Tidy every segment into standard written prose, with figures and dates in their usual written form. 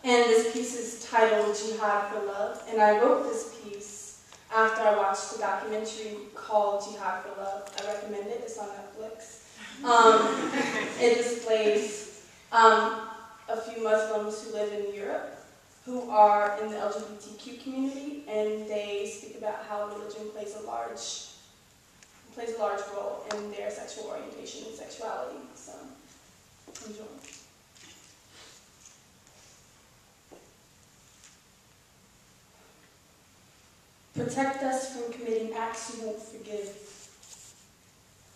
And this piece is titled Jihad for Love. And I wrote this piece after I watched a documentary called Jihad for Love. I recommend it. It's on Netflix. It displays a few Muslims who live in Europe who are in the LGBTQ community, and they speak about how religion plays a large role in their sexual orientation and sexuality. So, enjoy. Protect us from committing acts you won't forgive.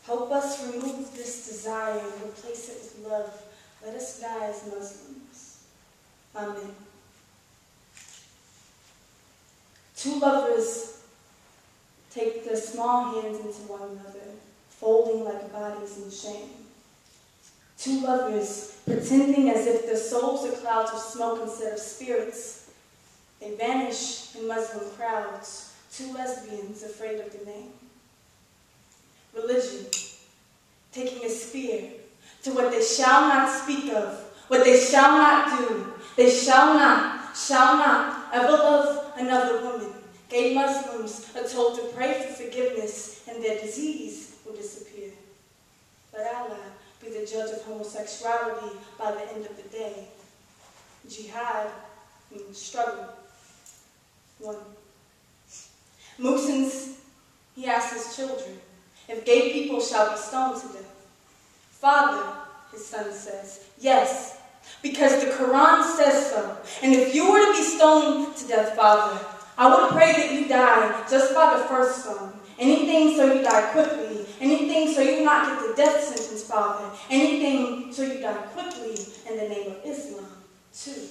Help us remove this desire and replace it with love. Let us die as Muslims. Amen. Two lovers take their small hands into one another, folding like bodies in shame. Two lovers pretending as if their souls are clouds of smoke instead of spirits. They vanish in Muslim crowds, two lesbians afraid of the name. Religion, taking a spear to what they shall not speak of, what they shall not do. They shall not ever love another woman. Gay Muslims are told to pray for forgiveness and their disease will disappear. Let Allah be the judge of homosexuality by the end of the day. Jihad means struggle. 1. Muhsin, he asked his children, if gay people shall be stoned to death. Father, his son says, yes, because the Quran says so. And if you were to be stoned to death, Father, I would pray that you die just by the first stone. Anything so you die quickly. Anything so you not get the death sentence, Father. Anything so you die quickly in the name of Islam, 2.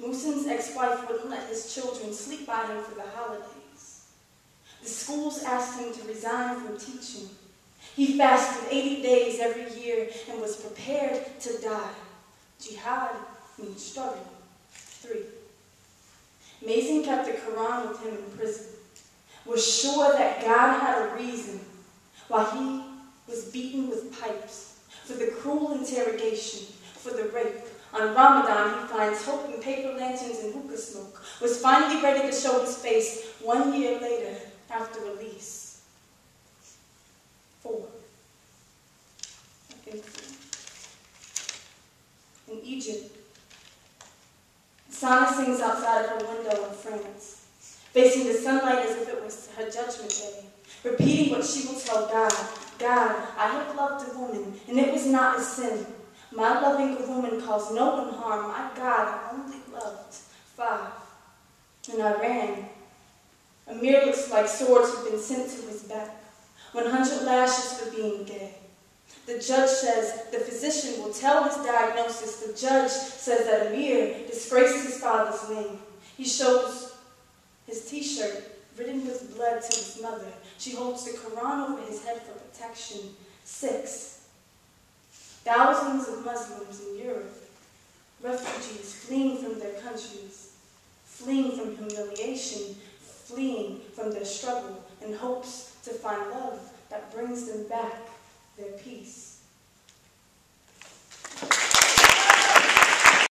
Muhsin's ex-wife wouldn't let his children sleep by him for the holidays. The schools asked him to resign from teaching. He fasted 80 days every year and was prepared to die. Jihad means struggle. 3. Mason kept the Quran with him in prison, was sure that God had a reason why he was beaten with pipes, for the cruel interrogation, for the rape. On Ramadan, he finds hope in paper lanterns and hookah smoke, was finally ready to show his face 1 year later after release. 4. In Egypt, Sana sings outside of her window in France, facing the sunlight as if it was her judgment day, repeating what she will tell God. God, I have loved a woman, and it was not a sin. My loving a woman caused no one harm. My God, I only loved. 5. In Iran, Amir looks like swords have been sent to his back, 100 lashes for being gay. The judge says the physician will tell his diagnosis. The judge says that Amir disgraced his father's name. He shows his t-shirt written with blood to his mother. She holds the Quran over his head for protection. 6. Thousands of Muslims in Europe, refugees fleeing from their countries, fleeing from humiliation, fleeing from their struggle in hopes to find love that brings them back their peace.